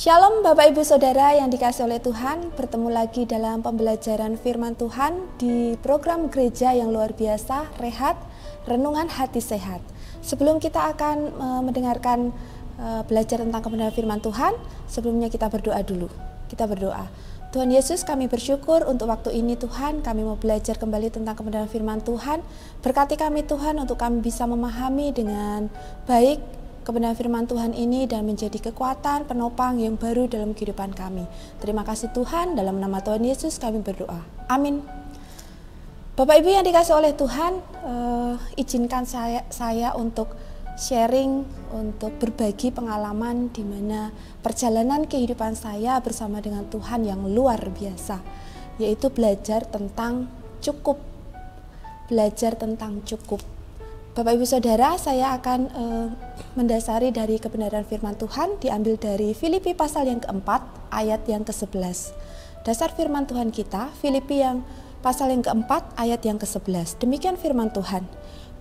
Shalom Bapak Ibu Saudara yang dikasihi oleh Tuhan, bertemu lagi dalam pembelajaran firman Tuhan di program gereja yang luar biasa, Rehat, Renungan Hati Sehat. Sebelum kita akan mendengarkan belajar tentang kebenaran firman Tuhan, sebelumnya kita berdoa dulu. Kita berdoa. Tuhan Yesus, kami bersyukur untuk waktu ini Tuhan, kami mau belajar kembali tentang kebenaran firman Tuhan. Berkati kami Tuhan untuk kami bisa memahami dengan baik kebenaran firman Tuhan ini dan menjadi kekuatan penopang yang baru dalam kehidupan kami. Terima kasih Tuhan, dalam nama Tuhan Yesus kami berdoa. Amin. Bapak Ibu yang dikasihi oleh Tuhan, izinkan saya untuk sharing, untuk berbagi pengalaman di mana perjalanan kehidupan saya bersama dengan Tuhan yang luar biasa, yaitu belajar tentang cukup. Belajar tentang cukup. Bapak Ibu Saudara, saya akan mendasari dari kebenaran firman Tuhan diambil dari Filipi pasal yang keempat, ayat yang ke-11. Dasar firman Tuhan kita, Filipi yang pasal yang keempat, ayat yang ke-11. Demikian firman Tuhan.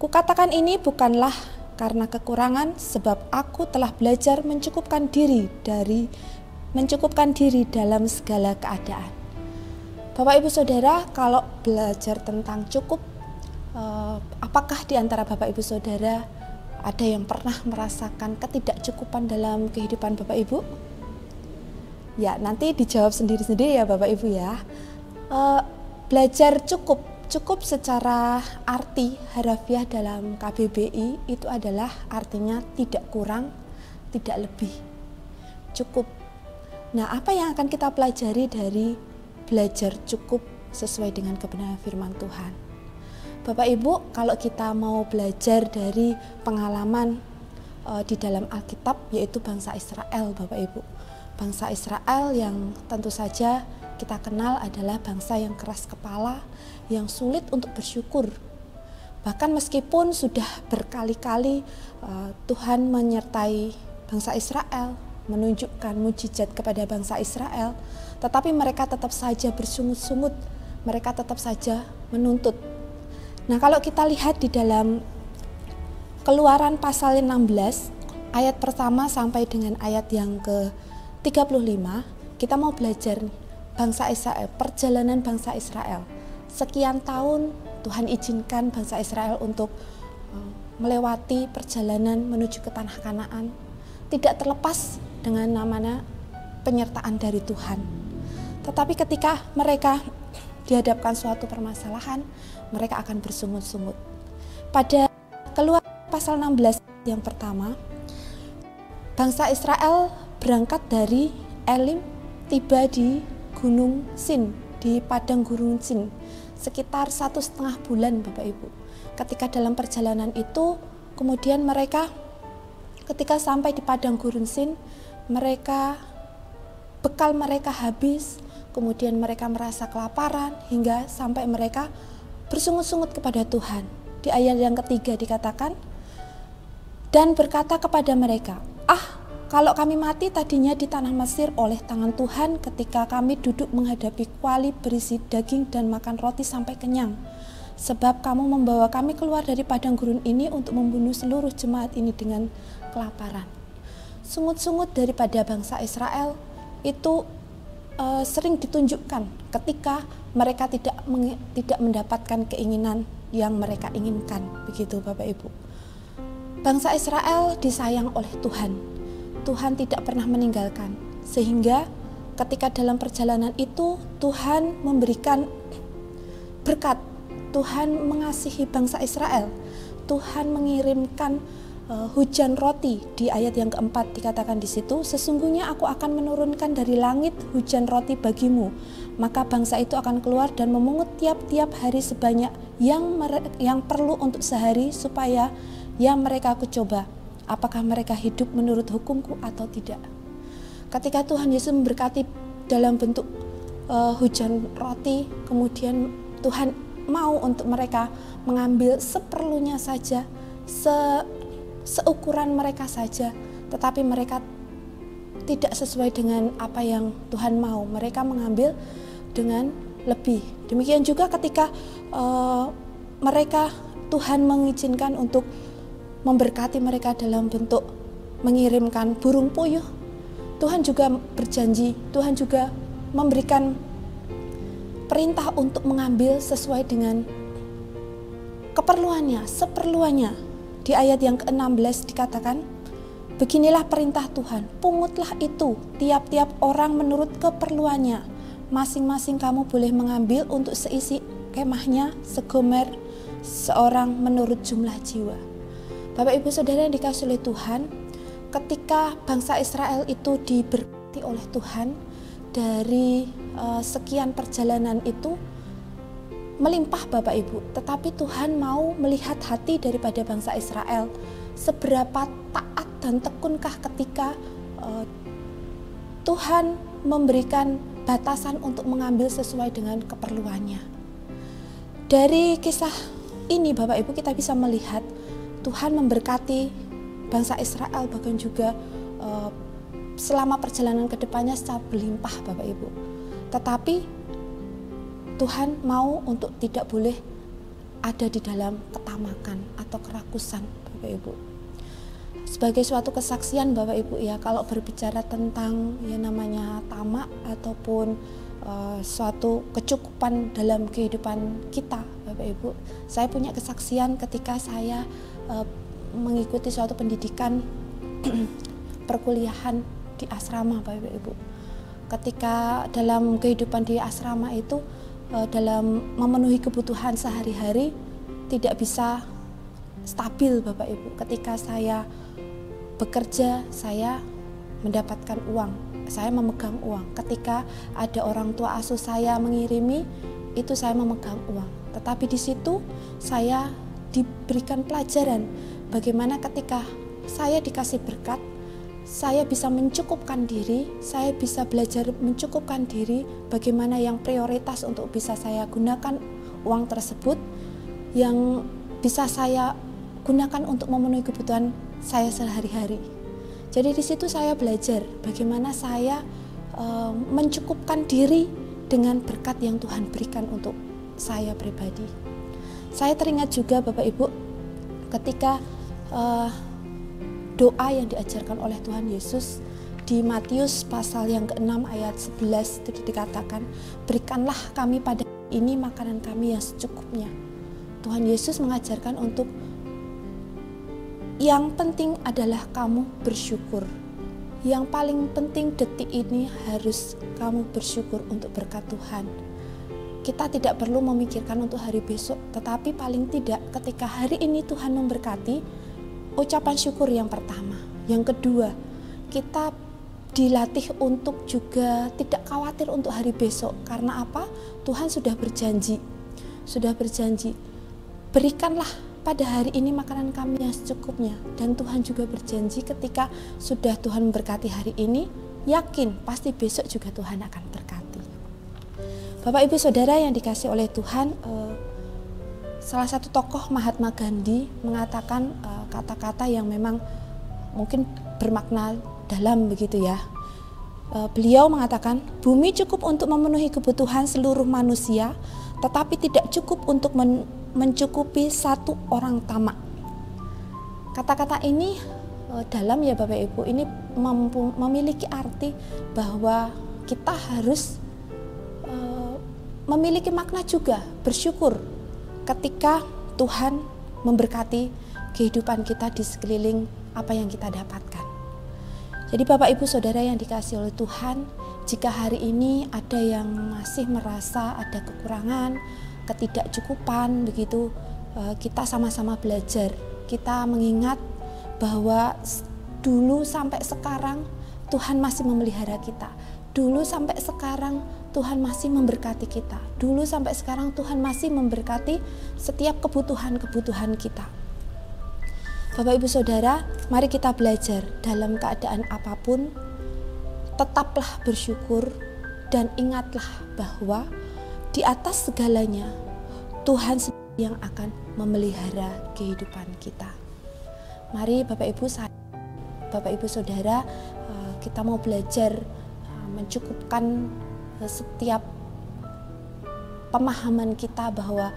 Kukatakan ini bukanlah karena kekurangan, sebab aku telah belajar mencukupkan diri dalam segala keadaan. Bapak Ibu Saudara, kalau belajar tentang cukup, apakah di antara Bapak Ibu Saudara ada yang pernah merasakan ketidakcukupan dalam kehidupan Bapak Ibu? Ya, nanti dijawab sendiri-sendiri ya Bapak Ibu ya. Belajar cukup secara arti harafiah dalam KBBI itu adalah artinya tidak kurang, tidak lebih, cukup. Nah, apa yang akan kita pelajari dari belajar cukup sesuai dengan kebenaran firman Tuhan? Bapak Ibu, kalau kita mau belajar dari pengalaman di dalam Alkitab, yaitu bangsa Israel, Bapak Ibu. Bangsa Israel yang tentu saja kita kenal adalah bangsa yang keras kepala, yang sulit untuk bersyukur. Bahkan meskipun sudah berkali-kali Tuhan menyertai bangsa Israel, menunjukkan mujizat kepada bangsa Israel, tetapi mereka tetap saja bersungut-sungut, mereka tetap saja menuntut. Nah, kalau kita lihat di dalam Keluaran pasal 16, ayat pertama sampai dengan ayat yang ke-35, kita mau belajar bangsa Israel, perjalanan bangsa Israel. Sekian tahun Tuhan izinkan bangsa Israel untuk melewati perjalanan menuju ke tanah Kanaan tidak terlepas dengan namanya penyertaan dari Tuhan. Tetapi ketika mereka dihadapkan suatu permasalahan, mereka akan bersungut-sungut. Pada Keluaran pasal 16 yang pertama, bangsa Israel berangkat dari Elim, tiba di Gunung Sin, di padang Gunung Sin, sekitar 1,5 bulan Bapak Ibu. Ketika dalam perjalanan itu, kemudian mereka ketika sampai di padang Gunung Sin, bekal mereka habis, kemudian mereka merasa kelaparan hingga sampai mereka bersungut-sungut kepada Tuhan. Di ayat yang ketiga dikatakan, dan berkata kepada mereka, kalau kami mati tadinya di tanah Mesir oleh tangan Tuhan ketika kami duduk menghadapi kuali berisi daging dan makan roti sampai kenyang. Sebab kamu membawa kami keluar dari padang gurun ini untuk membunuh seluruh jemaat ini dengan kelaparan. Sungut-sungut daripada bangsa Israel itu sering ditunjukkan ketika mereka tidak mendapatkan keinginan yang mereka inginkan, begitu Bapak Ibu. Bangsa Israel disayang oleh Tuhan. Tuhan tidak pernah meninggalkan, sehingga ketika dalam perjalanan itu Tuhan memberikan berkat. Tuhan mengasihi bangsa Israel. Tuhan mengirimkan hujan roti. Di ayat yang keempat dikatakan di situ, sesungguhnya aku akan menurunkan dari langit hujan roti bagimu, maka bangsa itu akan keluar dan memungut tiap-tiap hari sebanyak yang perlu untuk sehari, supaya mereka aku coba apakah mereka hidup menurut hukumku atau tidak. Ketika Tuhan Yesus memberkati dalam bentuk hujan roti, kemudian Tuhan mau untuk mereka mengambil seperlunya saja, seukuran mereka saja, tetapi mereka tidak sesuai dengan apa yang Tuhan mau. Mereka mengambil dengan lebih. Demikian juga ketika Tuhan mengizinkan untuk memberkati mereka dalam bentuk mengirimkan burung puyuh, Tuhan juga berjanji, Tuhan juga memberikan perintah untuk mengambil sesuai dengan keperluannya, seperluannya. Di ayat yang ke-16 dikatakan, beginilah perintah Tuhan, pungutlah itu tiap-tiap orang menurut keperluannya. Masing-masing kamu boleh mengambil untuk seisi kemahnya segomer seorang menurut jumlah jiwa. Bapak Ibu Saudara yang dikasihi oleh Tuhan, ketika bangsa Israel itu diberkati oleh Tuhan, dari sekian perjalanan itu melimpah Bapak Ibu, tetapi Tuhan mau melihat hati daripada bangsa Israel, seberapa taat dan tekunkah ketika Tuhan memberikan batasan untuk mengambil sesuai dengan keperluannya. Dari kisah ini Bapak Ibu kita bisa melihat Tuhan memberkati bangsa Israel, bahkan juga selama perjalanan ke depannya secara berlimpah Bapak Ibu. Tetapi Tuhan mau untuk tidak boleh ada di dalam ketamakan atau kerakusan Bapak Ibu. Sebagai suatu kesaksian Bapak Ibu ya, kalau berbicara tentang yang namanya tamak ataupun suatu kecukupan dalam kehidupan kita Bapak Ibu, saya punya kesaksian ketika saya mengikuti suatu pendidikan perkuliahan di asrama Bapak Ibu. Ketika dalam kehidupan di asrama itu, dalam memenuhi kebutuhan sehari-hari tidak bisa stabil Bapak Ibu. Ketika saya bekerja, saya mendapatkan uang, saya memegang uang. Ketika ada orang tua asuh saya mengirimi, itu saya memegang uang. Tetapi di situ saya diberikan pelajaran bagaimana ketika saya dikasih berkat, saya bisa mencukupkan diri, saya bisa belajar mencukupkan diri, bagaimana yang prioritas untuk bisa saya gunakan uang tersebut, yang bisa saya gunakan untuk memenuhi kebutuhan saya sehari-hari. Jadi di situ saya belajar bagaimana saya mencukupkan diri dengan berkat yang Tuhan berikan untuk saya pribadi. Saya teringat juga Bapak Ibu ketika doa yang diajarkan oleh Tuhan Yesus di Matius pasal yang ke-6 ayat 11 itu dikatakan, berikanlah kami pada ini makanan kami yang secukupnya. Tuhan Yesus mengajarkan untuk Yang penting adalah kamu bersyukur. Yang paling penting detik ini harus kamu bersyukur untuk berkat Tuhan. Kita tidak perlu memikirkan untuk hari besok, tetapi paling tidak ketika hari ini Tuhan memberkati, ucapan syukur yang pertama. Yang kedua, kita dilatih untuk juga tidak khawatir untuk hari besok. Karena apa? Tuhan sudah berjanji. Berikanlah pada hari ini makanan kami yang secukupnya. Dan Tuhan juga berjanji ketika sudah Tuhan memberkati hari ini, yakin pasti besok juga Tuhan akan berkati. Bapak Ibu Saudara yang dikasih oleh Tuhan, salah satu tokoh Mahatma Gandhi mengatakan kata-kata yang memang mungkin bermakna dalam begitu ya. Beliau mengatakan, bumi cukup untuk memenuhi kebutuhan seluruh manusia, tetapi tidak cukup untuk mencukupi satu orang tamak. Kata-kata ini dalam ya Bapak Ibu, ini memiliki arti bahwa kita harus memiliki makna juga bersyukur ketika Tuhan memberkati kehidupan kita di sekeliling apa yang kita dapatkan. Jadi Bapak Ibu Saudara yang dikasihi oleh Tuhan, jika hari ini ada yang masih merasa ada kekurangan, ketidakcukupan begitu, kita sama-sama belajar. Kita mengingat bahwa dulu sampai sekarang Tuhan masih memelihara kita. Dulu sampai sekarang Tuhan masih memberkati kita. Dulu sampai sekarang Tuhan masih memberkati setiap kebutuhan-kebutuhan kita. Bapak Ibu Saudara, mari kita belajar dalam keadaan apapun, tetaplah bersyukur dan ingatlah bahwa di atas segalanya Tuhan yang akan memelihara kehidupan kita. Mari Bapak Ibu Saudara, kita mau belajar mencukupkan setiap pemahaman kita bahwa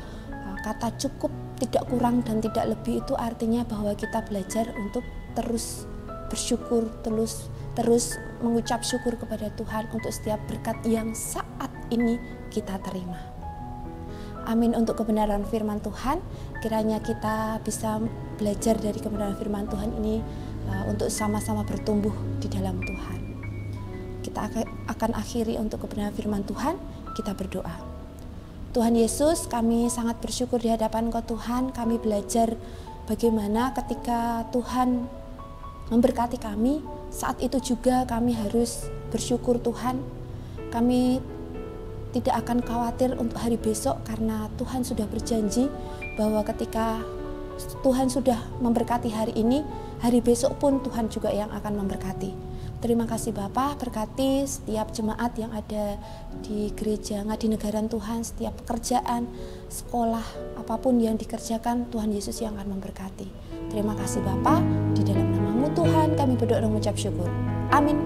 kata cukup, tidak kurang dan tidak lebih itu artinya bahwa kita belajar untuk terus bersyukur, terus mengucap syukur kepada Tuhan untuk setiap berkat yang saat ini kita terima. Amin. Untuk kebenaran firman Tuhan, kiranya kita bisa belajar dari kebenaran firman Tuhan ini untuk sama-sama bertumbuh di dalam Tuhan. Kita akan akhiri untuk kebenaran firman Tuhan, kita berdoa. Tuhan Yesus, kami sangat bersyukur di hadapan Kau Tuhan. Kami belajar bagaimana ketika Tuhan memberkati kami, saat itu juga kami harus bersyukur Tuhan. Kami tidak akan khawatir untuk hari besok karena Tuhan sudah berjanji bahwa ketika Tuhan sudah memberkati hari ini, hari besok pun Tuhan juga yang akan memberkati. Terima kasih Bapak, berkati setiap jemaat yang ada di gereja Ngadinegara Tuhan, setiap pekerjaan, sekolah, apapun yang dikerjakan, Tuhan Yesus yang akan memberkati. Terima kasih Bapak, di dalam nama-Mu Tuhan kami berdoa dan mengucap syukur. Amin.